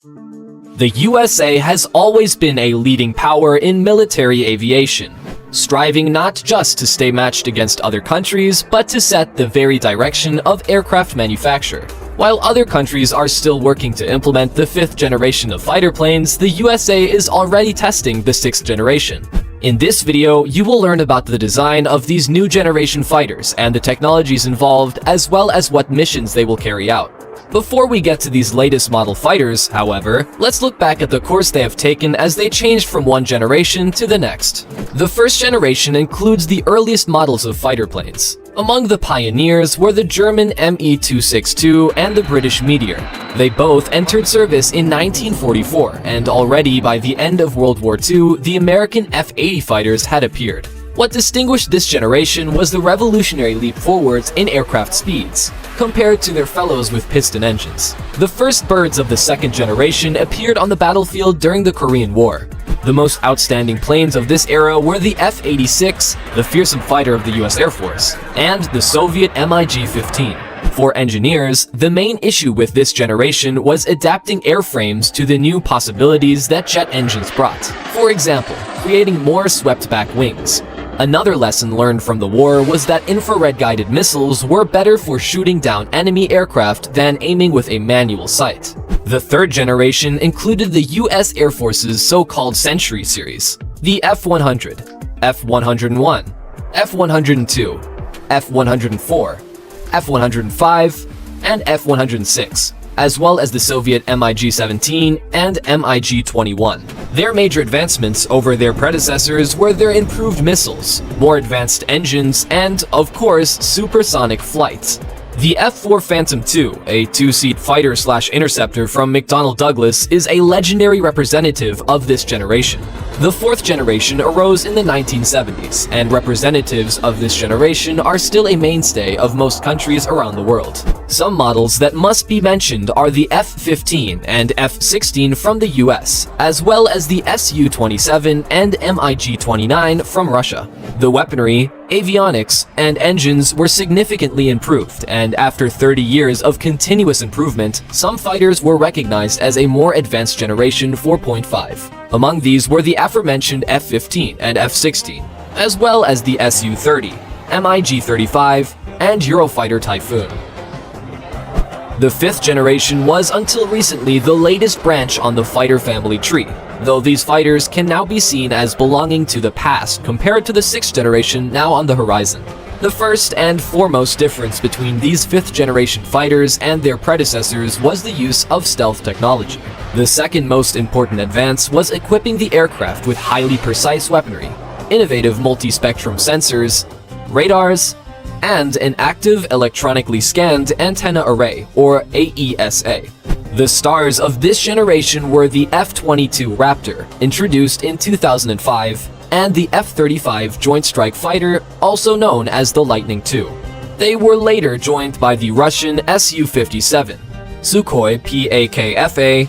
The USA has always been a leading power in military aviation, striving not just to stay matched against other countries, but to set the very direction of aircraft manufacture. While other countries are still working to implement the 5th generation of fighter planes, the USA is already testing the 6th generation. In this video, you will learn about the design of these new generation fighters and the technologies involved, as well as what missions they will carry out. Before we get to these latest model fighters, however, let's look back at the course they have taken as they changed from one generation to the next. The first generation includes the earliest models of fighter planes. Among the pioneers were the German Me-262 and the British Meteor. They both entered service in 1944, and already by the end of World War II, the American F-80 fighters had appeared. What distinguished this generation was the revolutionary leap forwards in aircraft speeds, compared to their fellows with piston engines. The first birds of the second generation appeared on the battlefield during the Korean War. The most outstanding planes of this era were the F-86, the fearsome fighter of the US Air Force, and the Soviet MiG-15. For engineers, the main issue with this generation was adapting airframes to the new possibilities that jet engines brought. For example, creating more swept-back wings. Another lesson learned from the war was that infrared-guided missiles were better for shooting down enemy aircraft than aiming with a manual sight. The third generation included the US Air Force's so-called Century series, the F-100, F-101, F-102, F-104, F-105, and F-106, as well as the Soviet MiG-17 and MiG-21. Their major advancements over their predecessors were their improved missiles, more advanced engines, and, of course, supersonic flights. The F-4 Phantom II, a two-seat fighter/interceptor from McDonnell Douglas, is a legendary representative of this generation. The fourth generation arose in the 1970s, and representatives of this generation are still a mainstay of most countries around the world. Some models that must be mentioned are the F-15 and F-16 from the US, as well as the Su-27 and MiG-29 from Russia. The weaponry, avionics, and engines were significantly improved, and after 30 years of continuous improvement, some fighters were recognized as a more advanced generation 4.5. Among these were the aforementioned F-15 and F-16, as well as the Su-30, MiG-35, and Eurofighter Typhoon. The 5th generation was until recently the latest branch on the fighter family tree, though these fighters can now be seen as belonging to the past compared to the 6th generation now on the horizon. The first and foremost difference between these 5th generation fighters and their predecessors was the use of stealth technology. The second most important advance was equipping the aircraft with highly precise weaponry, innovative multi-spectrum sensors, radars, and an active electronically scanned antenna array, or AESA. The stars of this generation were the F-22 Raptor, introduced in 2005, and the F-35 Joint Strike Fighter, also known as the Lightning II. They were later joined by the Russian Su-57, Sukhoi PAK-FA,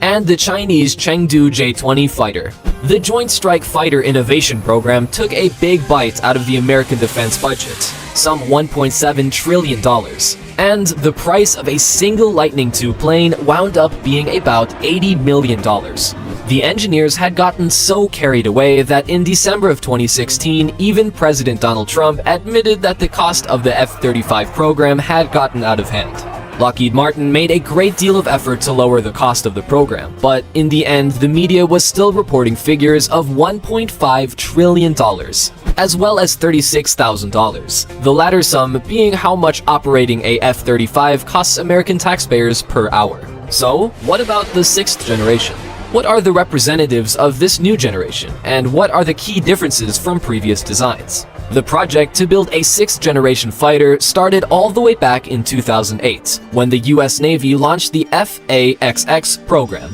and the Chinese Chengdu J-20 fighter. The Joint Strike Fighter Innovation Program took a big bite out of the American defense budget, some $1.7 trillion, and the price of a single Lightning II plane wound up being about $80 million. The engineers had gotten so carried away that in December of 2016, even President Donald Trump admitted that the cost of the F-35 program had gotten out of hand. Lockheed Martin made a great deal of effort to lower the cost of the program, but in the end, the media was still reporting figures of $1.5 trillion, as well as $36,000, the latter sum being how much operating a F-35 costs American taxpayers per hour. So, what about the 6th generation? What are the representatives of this new generation, and what are the key differences from previous designs? The project to build a 6th generation fighter started all the way back in 2008, when the US Navy launched the FA-XX program.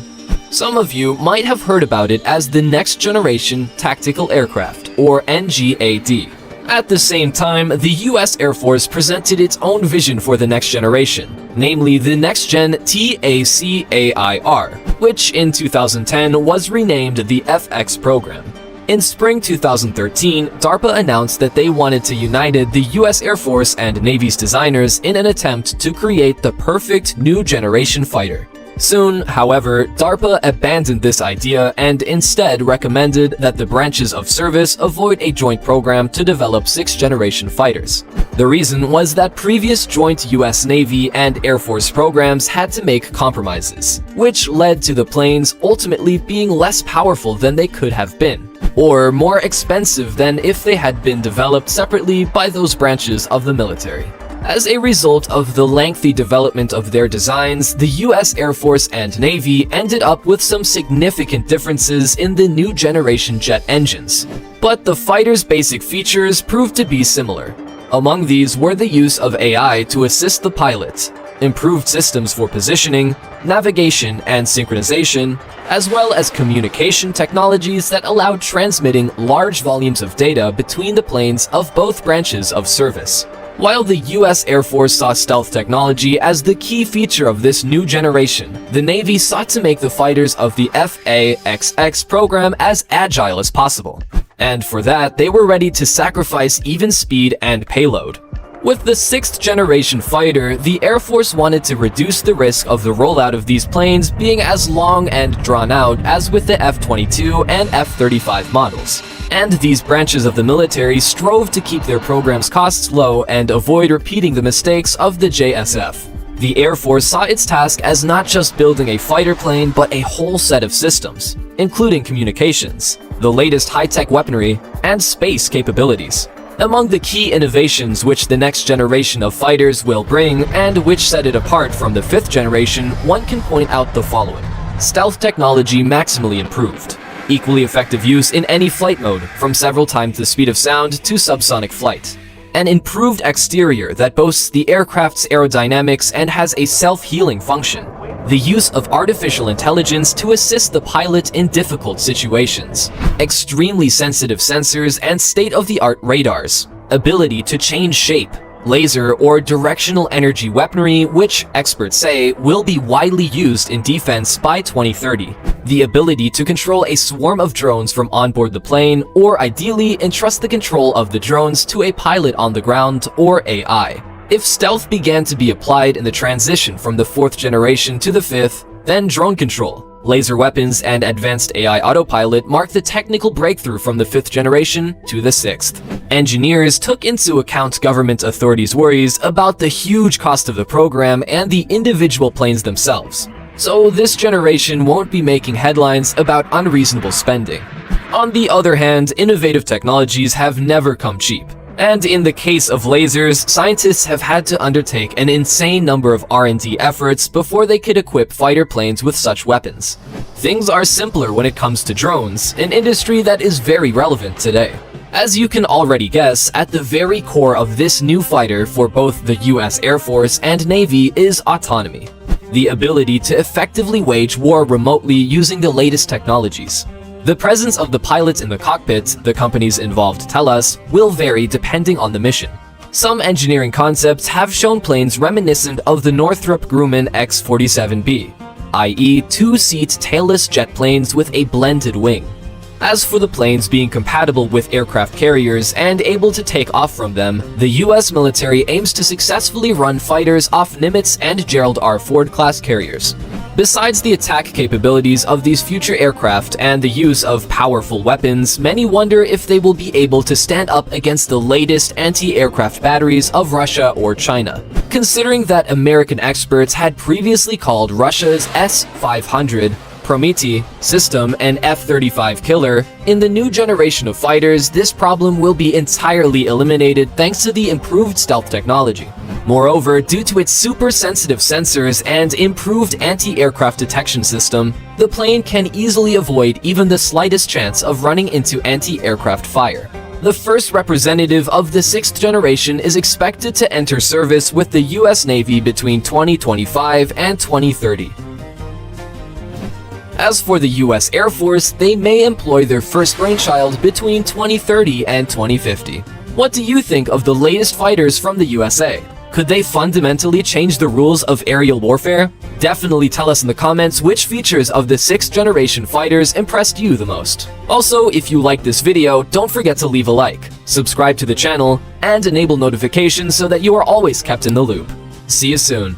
Some of you might have heard about it as the Next Generation Tactical Aircraft, or NGAD. At the same time, the US Air Force presented its own vision for the next generation, namely the Next Gen TACAIR, which in 2010 was renamed the FX program. In spring 2013, DARPA announced that they wanted to unite the US Air Force and Navy's designers in an attempt to create the perfect new generation fighter. Soon, however, DARPA abandoned this idea and instead recommended that the branches of service avoid a joint program to develop 6th-generation fighters. The reason was that previous joint US Navy and Air Force programs had to make compromises, which led to the planes ultimately being less powerful than they could have been, or more expensive than if they had been developed separately by those branches of the military. As a result of the lengthy development of their designs, the US Air Force and Navy ended up with some significant differences in the new generation jet engines. But the fighters' basic features proved to be similar. Among these were the use of AI to assist the pilot, improved systems for positioning, navigation and synchronization, as well as communication technologies that allowed transmitting large volumes of data between the planes of both branches of service. While the US Air Force saw stealth technology as the key feature of this new generation, the Navy sought to make the fighters of the FA-XX program as agile as possible. And for that, they were ready to sacrifice even speed and payload. With the 6th-generation fighter, the Air Force wanted to reduce the risk of the rollout of these planes being as long and drawn out as with the F-22 and F-35 models. And these branches of the military strove to keep their program's costs low and avoid repeating the mistakes of the JSF. The Air Force saw its task as not just building a fighter plane, but a whole set of systems, including communications, the latest high-tech weaponry, and space capabilities. Among the key innovations which the next generation of fighters will bring, and which set it apart from the 5th generation, one can point out the following. Stealth technology maximally improved. Equally effective use in any flight mode, from several times the speed of sound to subsonic flight. An improved exterior that boasts the aircraft's aerodynamics and has a self-healing function. The use of artificial intelligence to assist the pilot in difficult situations. Extremely sensitive sensors and state-of-the-art radars. Ability to change shape. Laser or directional energy weaponry, which experts say will be widely used in defense by 2030. The ability to control a swarm of drones from onboard the plane, or ideally entrust the control of the drones to a pilot on the ground or AI. If stealth began to be applied in the transition from the 4th generation to the 5th, then drone control, laser weapons, and advanced AI autopilot marked the technical breakthrough from the 5th generation to the 6th. Engineers took into account government authorities' worries about the huge cost of the program and the individual planes themselves. So this generation won't be making headlines about unreasonable spending. On the other hand, innovative technologies have never come cheap. And in the case of lasers, scientists have had to undertake an insane number of R&D efforts before they could equip fighter planes with such weapons. Things are simpler when it comes to drones, an industry that is very relevant today. As you can already guess, at the very core of this new fighter for both the US Air Force and Navy is autonomy. The ability to effectively wage war remotely using the latest technologies. The presence of the pilots in the cockpit, the companies involved tell us, will vary depending on the mission. Some engineering concepts have shown planes reminiscent of the Northrop Grumman X-47B, i.e. two-seat tailless jet planes with a blended wing. As for the planes being compatible with aircraft carriers and able to take off from them, the US military aims to successfully run fighters off Nimitz and Gerald R. Ford class carriers. Besides the attack capabilities of these future aircraft and the use of powerful weapons, many wonder if they will be able to stand up against the latest anti-aircraft batteries of Russia or China. Considering that American experts had previously called Russia's S-500 Prometei system an F-35 killer, in the new generation of fighters, this problem will be entirely eliminated thanks to the improved stealth technology. Moreover, due to its super-sensitive sensors and improved anti-aircraft detection system, the plane can easily avoid even the slightest chance of running into anti-aircraft fire. The first representative of the 6th generation is expected to enter service with the US Navy between 2025 and 2030. As for the US Air Force, they may employ their first brainchild between 2030 and 2050. What do you think of the latest fighters from the USA? Could they fundamentally change the rules of aerial warfare? Definitely tell us in the comments which features of the 6th generation fighters impressed you the most. Also, if you liked this video, don't forget to leave a like, subscribe to the channel, and enable notifications so that you are always kept in the loop. See you soon.